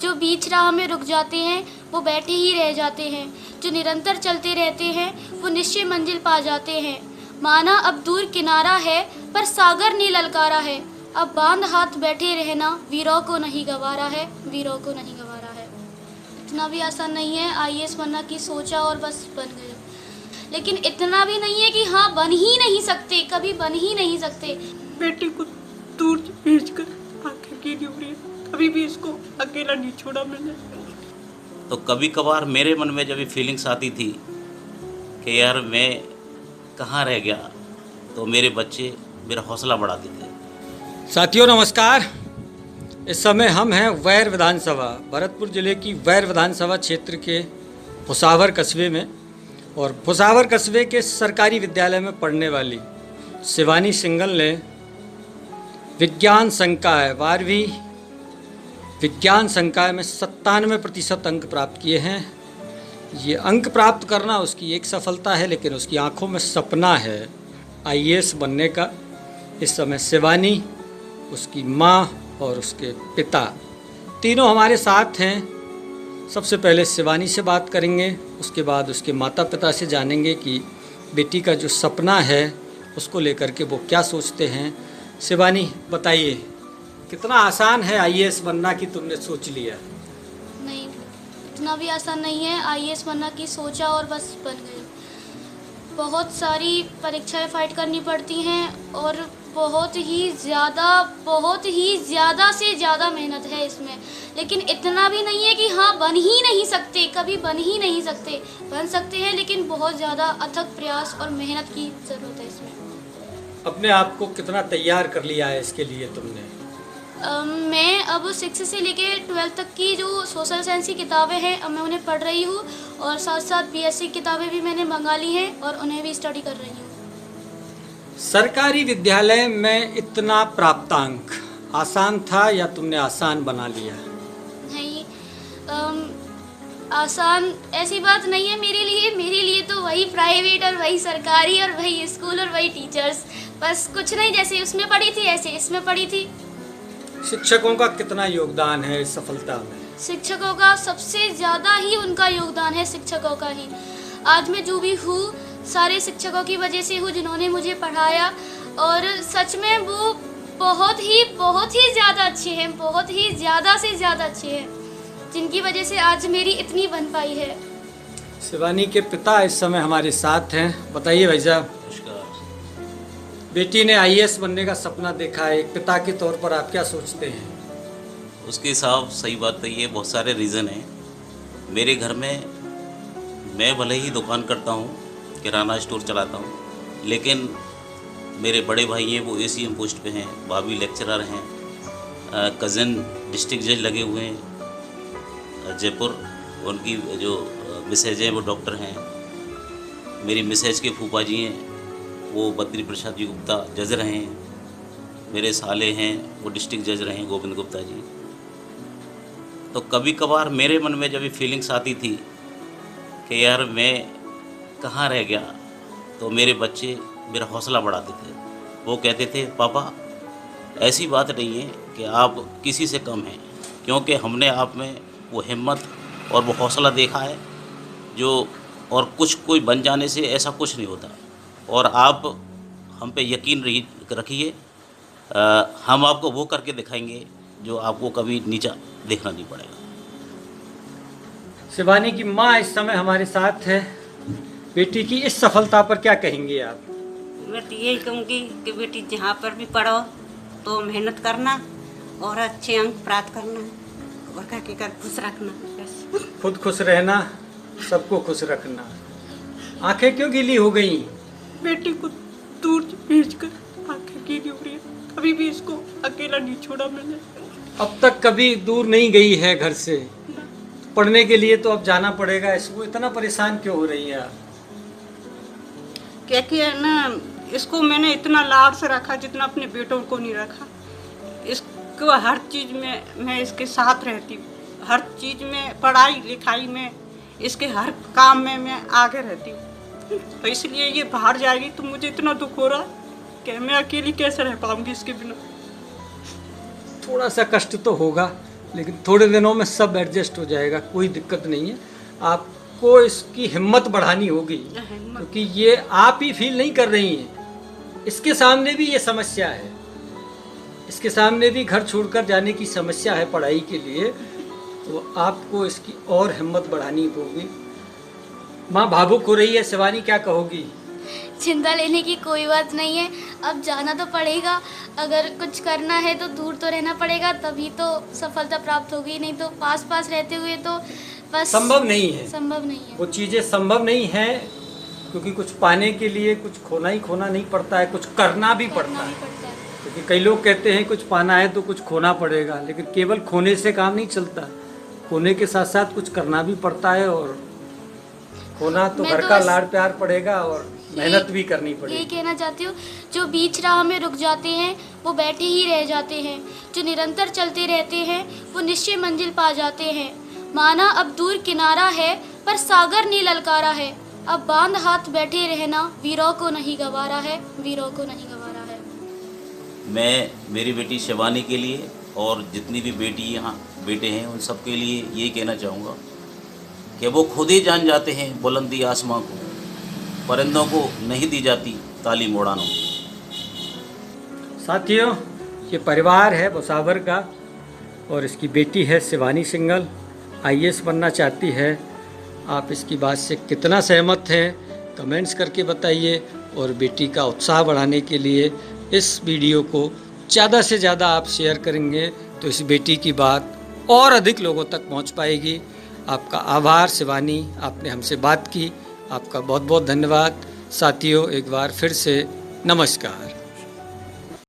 जो बीच राह में रुक जाते हैं वो बैठे ही रह जाते हैं, जो निरंतर चलते रहते हैं वो निश्चय मंजिल पा जाते हैं। माना अब दूर किनारा है पर सागर ने ललकारा है, अब बांध हाथ बैठे रहना वीरों को नहीं गवारा है, वीरों को नहीं गवारा है। इतना भी आसान नहीं है आईएएस बनना कि सोचा और बस बन गए, लेकिन इतना भी नहीं है कि हाँ बन ही नहीं सकते, कभी बन ही नहीं सकते। बेटी को दूर भेजकर आंखें गिरी हुई है, कभी भी इसको अकेला नहीं छोड़ा मैंने। तो कभी कभार मेरे मन में जब ये फीलिंग्स आती थी कि यार मैं कहाँ रह गया, तो मेरे बच्चे मेरा हौसला बढ़ाते थे। साथियों नमस्कार। इस समय हम हैं वैर विधानसभा, भरतपुर जिले की वैर विधानसभा क्षेत्र के भुसावर कस्बे में, और भुसावर कस्बे के सरकारी विद्यालय में पढ़ने वाली शिवानी सिंघल ने विज्ञान संकाय 12वीं विज्ञान संकाय में 97% अंक प्राप्त किए हैं। ये अंक प्राप्त करना उसकी एक सफलता है, लेकिन उसकी आंखों में सपना है आईएएस बनने का। इस समय शिवानी, उसकी माँ और उसके पिता तीनों हमारे साथ हैं। सबसे पहले शिवानी से बात करेंगे, उसके बाद उसके माता पिता से जानेंगे कि बेटी का जो सपना है उसको लेकर के वो क्या सोचते हैं। शिवानी बताइए, कितना आसान है आईएएस बनना कि तुमने सोच लिया? नहीं, इतना भी आसान नहीं है आईएएस बनना कि सोचा और बस बन गए। बहुत सारी परीक्षाएं फाइट करनी पड़ती हैं और बहुत ही ज़्यादा से ज़्यादा मेहनत है इसमें, लेकिन इतना भी नहीं है कि हाँ बन ही नहीं सकते, कभी बन ही नहीं सकते। बन सकते हैं, लेकिन बहुत ज़्यादा अथक प्रयास और मेहनत की ज़रूरत है इसमें। अपने आप को कितना तैयार कर लिया है इसके लिए तुमने? मैं अब 6 से लेके 12 तक की जो सोशल साइंस की किताबें हैं अब मैं उन्हें पढ़ रही हूँ, और साथ साथ बीएससी किताबें भी मैंने मंगा ली हैं और उन्हें भी स्टडी कर रही हूँ। सरकारी विद्यालय में इतना प्राप्तांक आसान था या तुमने आसान बना लिया? नहीं, आसान ऐसी बात नहीं है मेरे लिए तो वही प्राइवेट और वही सरकारी और वही स्कूल और वही टीचर्स, बस कुछ नहीं, जैसे उसमें पढ़ी थी ऐसे इसमें पढ़ी थी। शिक्षकों का कितना योगदान है इस सफलता में? शिक्षकों का सबसे ज़्यादा ही उनका योगदान है, शिक्षकों का ही। आज मैं जो भी हूँ सारे शिक्षकों की वजह से हूँ, जिन्होंने मुझे पढ़ाया, और सच में वो बहुत ही ज़्यादा अच्छे हैं, बहुत ही ज़्यादा से ज़्यादा अच्छे हैं, जिनकी वजह से आज मेरी इतनी बन पाई है। शिवानी के पिता इस समय हमारे साथ हैं। बताइए भाई साहब, बेटी ने आईएएस बनने का सपना देखा है, एक पिता के तौर पर आप क्या सोचते हैं? उसके हिसाब सही बात तो ये बहुत सारे रीज़न हैं। मेरे घर में मैं भले ही दुकान करता हूँ, किराना स्टोर चलाता हूँ, लेकिन मेरे बड़े भाई हैं वो एसीएम पोस्ट पे हैं, भाभी लेक्चरर हैं, कज़न डिस्ट्रिक्ट जज लगे हुए हैं जयपुर, उनकी जो मिसेज हैं वो डॉक्टर हैं। मेरी मिसेज के फूफा जी हैं वो बद्री प्रसाद जी गुप्ता जज रहे हैं। मेरे साले हैं वो डिस्ट्रिक्ट जज रहे हैं, गोविंद गुप्ता जी। तो कभी कभार मेरे मन में जब ये फीलिंग्स आती थी कि यार मैं कहाँ रह गया, तो मेरे बच्चे मेरा हौसला बढ़ाते थे। वो कहते थे पापा ऐसी बात नहीं है कि आप किसी से कम हैं, क्योंकि हमने आप में वो हिम्मत और वो हौसला देखा है जो, और कुछ कोई बन जाने से ऐसा कुछ नहीं होता, और आप हम पे यकीन रखिए, हम आपको वो करके दिखाएंगे जो आपको कभी नीचा देखना नहीं पड़ेगा। शिवानी की माँ इस समय हमारे साथ है। बेटी की इस सफलता पर क्या कहेंगे आप? मैं तो यही कहूँगी कि बेटी जहाँ पर भी पढ़ो तो मेहनत करना और अच्छे अंक प्राप्त करना, और घर के घर खुश रखना, बस। खुद खुश रहना, सबको खुश रखना। आंखें क्यों गीली हो गई? बेटी को दूर भेजकर आंखें गिरी हुई है, कभी भी इसको अकेला नहीं छोड़ा मैंने। अब तक कभी दूर नहीं गई है घर से पढ़ने के लिए, तो अब जाना पड़ेगा। इसको इतना परेशान क्यों हो रही है आप? क्योंकि है ना, इसको मैंने इतना लाड से रखा जितना अपने बेटों को नहीं रखा। इसको हर चीज़ में मैं इसके साथ रहती हूँ, हर चीज़ में, पढ़ाई लिखाई में, इसके हर काम में मैं आगे रहती हूँ। तो इसलिए ये बाहर जाएगी तो मुझे इतना दुख हो रहा है कि मैं अकेली कैसे रह पाऊंगी इसके बिना। थोड़ा सा कष्ट तो होगा, लेकिन थोड़े दिनों में सब एडजस्ट हो जाएगा, कोई दिक्कत नहीं है। आपको इसकी हिम्मत बढ़ानी होगी, क्योंकि ये आप ही फील नहीं कर रही हैं, इसके सामने भी ये समस्या है, इसके सामने भी घर छोड़कर जाने की समस्या है पढ़ाई के लिए, तो आपको इसकी और हिम्मत बढ़ानी होगी। माँ भावुक हो रही है, शिवानी क्या कहोगी? चिंता लेने की कोई बात नहीं है, अब जाना तो पड़ेगा। अगर कुछ करना है तो दूर तो रहना पड़ेगा, तभी तो सफलता प्राप्त होगी, नहीं तो पास पास रहते हुए तो बस संभव नहीं है, संभव नहीं है। वो चीज़ें संभव नहीं है, क्योंकि कुछ पाने के लिए कुछ खोना ही खोना नहीं पड़ता है, कुछ करना भी पड़ता है। क्योंकि कई लोग कहते हैं कुछ पाना है तो कुछ खोना पड़ेगा, लेकिन केवल खोने से काम नहीं चलता, खोने के साथ साथ कुछ करना भी पड़ता है, और खोना तो घर का लाड़ प्यार पड़ेगा और मेहनत भी करनी पड़ेगी। यही कहना चाहती हूँ, जो बीच राह में रुक जाते हैं वो बैठे ही रह जाते हैं, जो निरंतर चलते रहते हैं वो निश्चय मंजिल पा जाते हैं। माना अब दूर किनारा है पर सागर ने ललकारा है, अब बांध हाथ बैठे रहना वीरों को नहीं गवारा है, वीरों को नहीं गवारा है। मैं मेरी बेटी शिवानी के लिए और जितनी भी बेटी यहाँ बेटे हैं उन सब के लिए यही कहना चाहूँगा कि वो खुद ही जान जाते हैं बुलंदी आसमां को, परिंदों को नहीं दी जाती तालीम उड़ानों। साथियों, ये परिवार है भुसावर का और इसकी बेटी है शिवानी सिंघल, IAS बनना चाहती है। आप इसकी बात से कितना सहमत हैं कमेंट्स करके बताइए, और बेटी का उत्साह बढ़ाने के लिए इस वीडियो को ज़्यादा से ज़्यादा आप शेयर करेंगे तो इस बेटी की बात और अधिक लोगों तक पहुंच पाएगी। आपका आभार शिवानी, आपने हमसे बात की, आपका बहुत बहुत धन्यवाद। साथियों, एक बार फिर से नमस्कार।